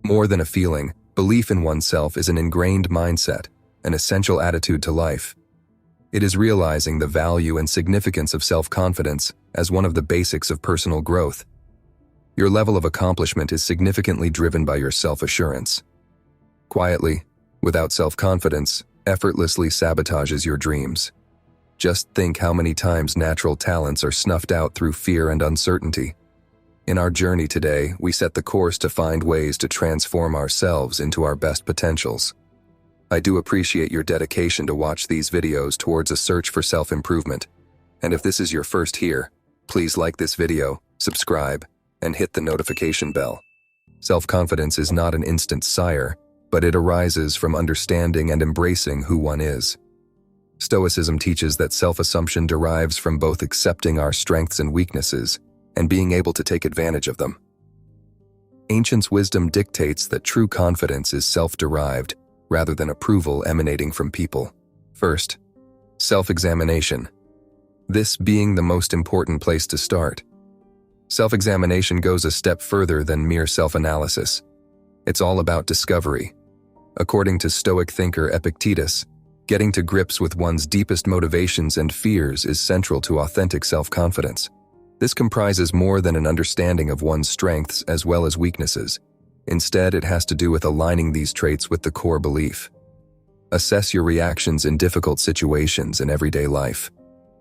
More than a feeling, belief in oneself is an ingrained mindset, an essential attitude to life. It is realizing the value and significance of self-confidence as one of the basics of personal growth. Your level of accomplishment is significantly driven by your self-assurance. Quietly, without self-confidence, effortlessly sabotages your dreams. Just think how many times natural talents are snuffed out through fear and uncertainty. In our journey today, we set the course to find ways to transform ourselves into our best potentials. I do appreciate your dedication to watch these videos towards a search for self-improvement. And if this is your first here, please like this video, subscribe, and hit the notification bell. Self-confidence is not an instant sire, but it arises from understanding and embracing who one is. Stoicism teaches that self-assumption derives from both accepting our strengths and weaknesses and being able to take advantage of them. Ancient wisdom dictates that true confidence is self-derived rather than approval emanating from people. First, self-examination. This being the most important place to start. Self-examination goes a step further than mere self-analysis. It's all about discovery. According to Stoic thinker Epictetus, getting to grips with one's deepest motivations and fears is central to authentic self-confidence. This comprises more than an understanding of one's strengths as well as weaknesses. Instead, it has to do with aligning these traits with the core belief. Assess your reactions in difficult situations in everyday life.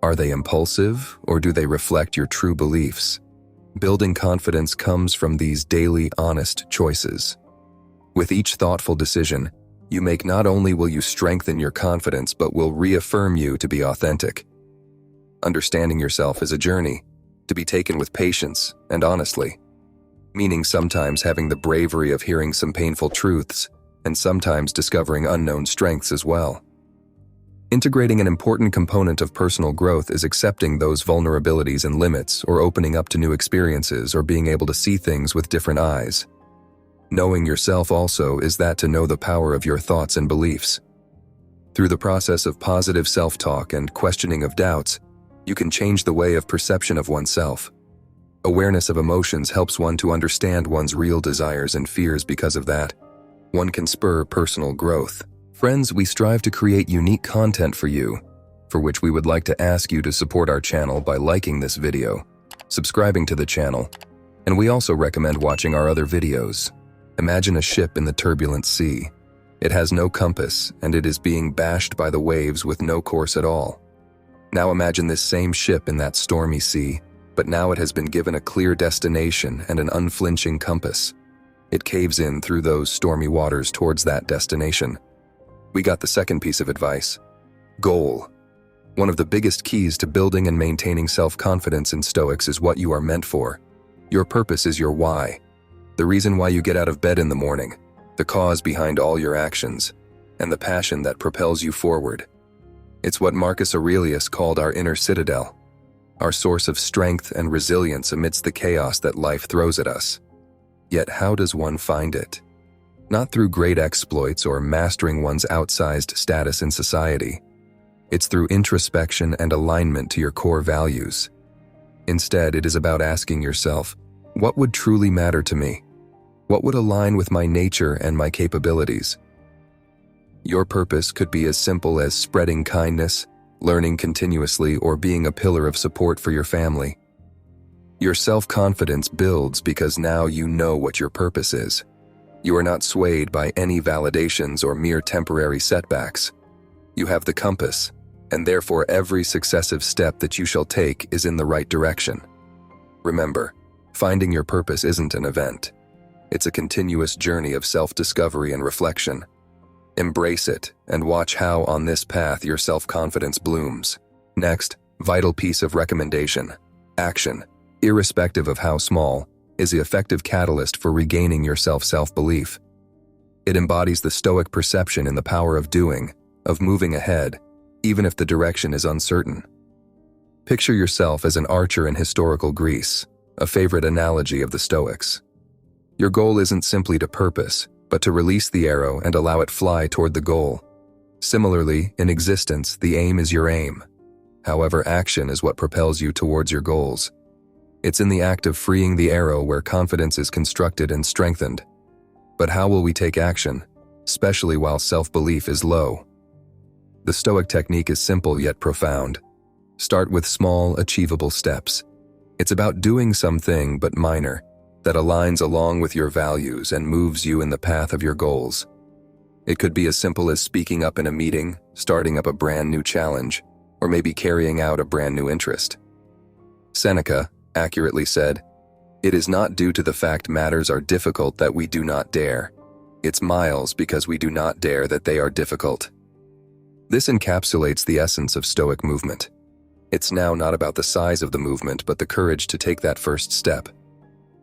Are they impulsive, or do they reflect your true beliefs? Building confidence comes from these daily, honest choices. With each thoughtful decision, you make not only will you strengthen your confidence, but will reaffirm you to be authentic. Understanding yourself is a journey, to be taken with patience and honestly, meaning sometimes having the bravery of hearing some painful truths, and sometimes discovering unknown strengths as well. Integrating an important component of personal growth is accepting those vulnerabilities and limits, or opening up to new experiences, or being able to see things with different eyes. Knowing yourself also is that to know the power of your thoughts and beliefs. Through the process of positive self-talk and questioning of doubts, you can change the way of perception of oneself. Awareness of emotions helps one to understand one's real desires and fears. Because of that, one can spur personal growth. Friends, we strive to create unique content for you, for which we would like to ask you to support our channel by liking this video, subscribing to the channel, and we also recommend watching our other videos. Imagine a ship in the turbulent sea. It has no compass, and it is being bashed by the waves with no course at all. Now imagine this same ship in that stormy sea, but now it has been given a clear destination and an unflinching compass. It caves in through those stormy waters towards that destination. We got the second piece of advice. Goal. One of the biggest keys to building and maintaining self-confidence in Stoics is what you are meant for. Your purpose is your why. The reason why you get out of bed in the morning, the cause behind all your actions, and the passion that propels you forward. It's what Marcus Aurelius called our inner citadel, our source of strength and resilience amidst the chaos that life throws at us. Yet how does one find it? Not through great exploits or mastering one's outsized status in society. It's through introspection and alignment to your core values. Instead, it is about asking yourself, what would truly matter to me? What would align with my nature and my capabilities? Your purpose could be as simple as spreading kindness, learning continuously, or being a pillar of support for your family. Your self-confidence builds because now you know what your purpose is. You are not swayed by any validations or mere temporary setbacks. You have the compass, and therefore every successive step that you shall take is in the right direction. Remember, finding your purpose isn't an event. It's a continuous journey of self-discovery and reflection. Embrace it and watch how on this path your self-confidence blooms. Next, vital piece of recommendation. Action, irrespective of how small, is the effective catalyst for regaining your self-belief. It embodies the Stoic perception in the power of doing, of moving ahead, even if the direction is uncertain. Picture yourself as an archer in historical Greece, a favorite analogy of the Stoics. Your goal isn't simply to purpose, but to release the arrow and allow it fly toward the goal. Similarly, in existence, the aim is your aim. However, action is what propels you towards your goals. It's in the act of freeing the arrow where confidence is constructed and strengthened. But how will we take action, especially while self-belief is low? The Stoic technique is simple yet profound. Start with small, achievable steps. It's about doing something, but minor, that aligns along with your values and moves you in the path of your goals. It could be as simple as speaking up in a meeting, starting up a brand new challenge, or maybe carrying out a brand new interest. Seneca accurately said, "It is not due to the fact matters are difficult that we do not dare. It's miles because we do not dare that they are difficult." This encapsulates the essence of Stoic movement. It's now not about the size of the movement, but the courage to take that first step.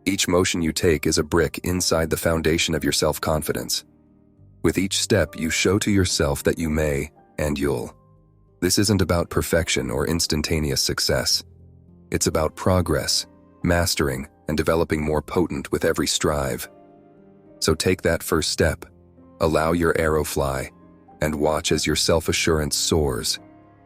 Each motion you take is a brick inside the foundation of your self-confidence. With each step, you show to yourself that you may, and you'll. This isn't about perfection or instantaneous success. It's about progress, mastering, and developing more potent with every strive. So take that first step, allow your arrow fly, and watch as your self-assurance soars.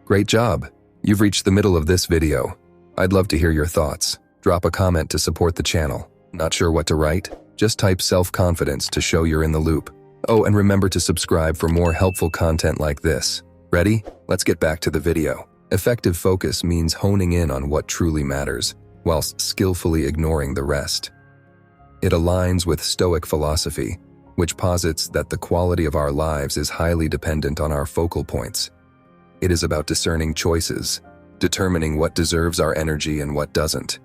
Great job! You've reached the middle of this video. I'd love to hear your thoughts. Drop a comment to support the channel. Not sure what to write? Just type self-confidence to show you're in the loop. Oh, and remember to subscribe for more helpful content like this. Ready? Let's get back to the video. Effective focus means honing in on what truly matters, whilst skillfully ignoring the rest. It aligns with Stoic philosophy, which posits that the quality of our lives is highly dependent on our focal points. It is about discerning choices, determining what deserves our energy and what doesn't.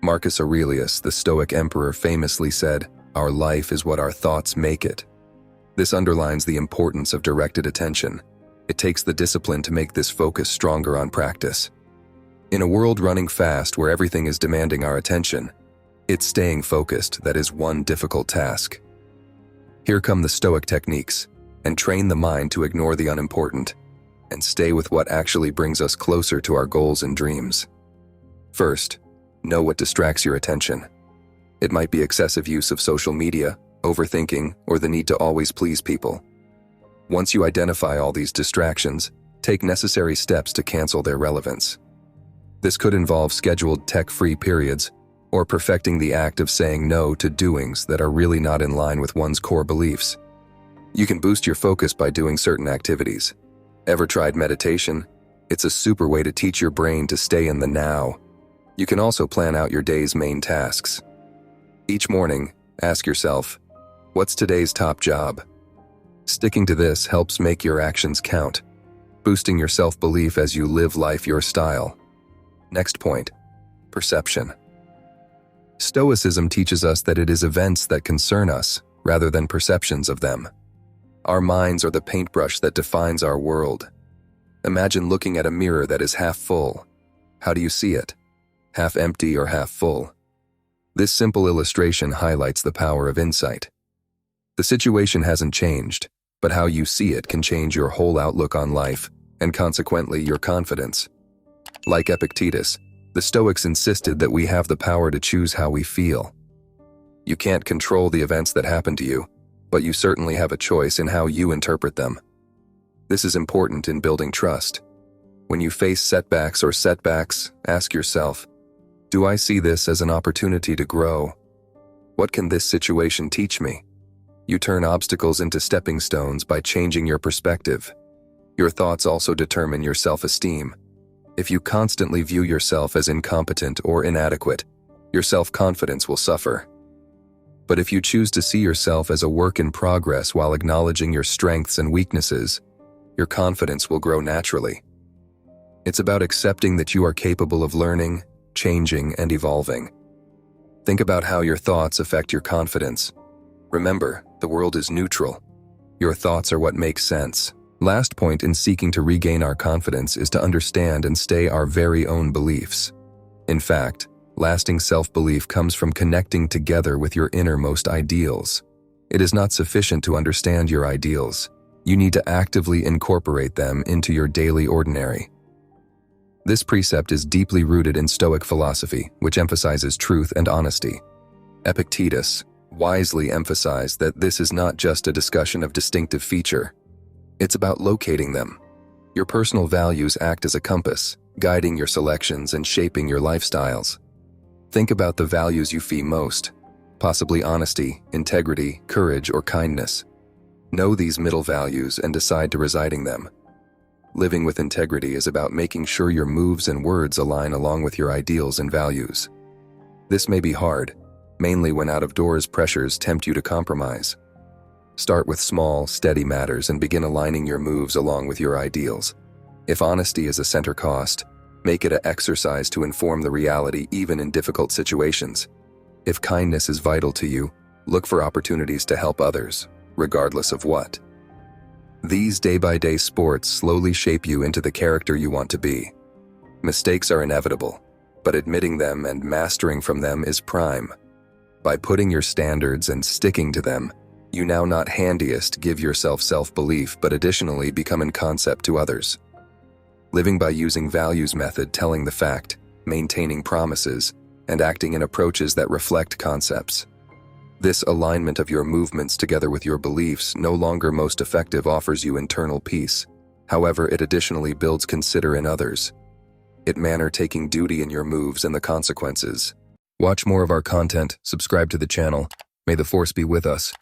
Marcus Aurelius, the Stoic emperor, famously said, "Our life is what our thoughts make it." This underlines the importance of directed attention. It takes the discipline to make this focus stronger on practice. In a world running fast where everything is demanding our attention, it's staying focused that is one difficult task. Here come the Stoic techniques, and train the mind to ignore the unimportant and stay with what actually brings us closer to our goals and dreams. First, know what distracts your attention. It might be excessive use of social media, overthinking, or the need to always please people. Once you identify all these distractions, take necessary steps to cancel their relevance. This could involve scheduled tech-free periods, or perfecting the act of saying no to doings that are really not in line with one's core beliefs. You can boost your focus by doing certain activities. Ever tried meditation? It's a super way to teach your brain to stay in the now. You can also plan out your day's main tasks. Each morning, ask yourself, what's today's top job? Sticking to this helps make your actions count, boosting your self-belief as you live life your style. Next point, perception. Stoicism teaches us that it is events that concern us, rather than perceptions of them. Our minds are the paintbrush that defines our world. Imagine looking at a mirror that is half full. How do you see it? Half empty or half full? This simple illustration highlights the power of insight. The situation hasn't changed, but how you see it can change your whole outlook on life, and consequently your confidence. Like Epictetus, the Stoics insisted that we have the power to choose how we feel. You can't control the events that happen to you, but you certainly have a choice in how you interpret them. This is important in building trust. When you face setbacks, ask yourself, do I see this as an opportunity to grow? What can this situation teach me? You turn obstacles into stepping stones by changing your perspective. Your thoughts also determine your self-esteem. If you constantly view yourself as incompetent or inadequate, your self-confidence will suffer. But if you choose to see yourself as a work in progress while acknowledging your strengths and weaknesses, your confidence will grow naturally. It's about accepting that you are capable of learning, changing, and evolving. Think about how your thoughts affect your confidence. Remember, the world is neutral. Your thoughts are what make sense. Last point in seeking to regain our confidence is to understand and stay our very own beliefs. In fact, lasting self-belief comes from connecting together with your innermost ideals. It is not sufficient to understand your ideals. You need to actively incorporate them into your daily ordinary. This precept is deeply rooted in Stoic philosophy, which emphasizes truth and honesty. Epictetus wisely emphasized that this is not just a discussion of distinctive feature. It's about locating them. Your personal values act as a compass, guiding your selections and shaping your lifestyles. Think about the values you feel most. possibly honesty, integrity, courage, or kindness. Know these middle values and decide to reside in them. Living with integrity is about making sure your moves and words align along with your ideals and values. This may be hard, mainly when out-of-doors pressures tempt you to compromise. Start with small, steady matters and begin aligning your moves along with your ideals. If honesty is a center cost, make it an exercise to inform the reality even in difficult situations. If kindness is vital to you, look for opportunities to help others, regardless of what. These day-by-day sports slowly shape you into the character you want to be. Mistakes are inevitable, but admitting them and mastering from them is prime. By putting your standards and sticking to them, you now not handiest give yourself self-belief but additionally become in concept to others. Living by using values method, telling the fact, maintaining promises, and acting in approaches that reflect concepts. This alignment of your movements together with your beliefs no longer most effective offers you internal peace. However, it additionally builds consider in others. It manner taking duty in your moves and the consequences. Watch more of our content, subscribe to the channel. May the force be with us.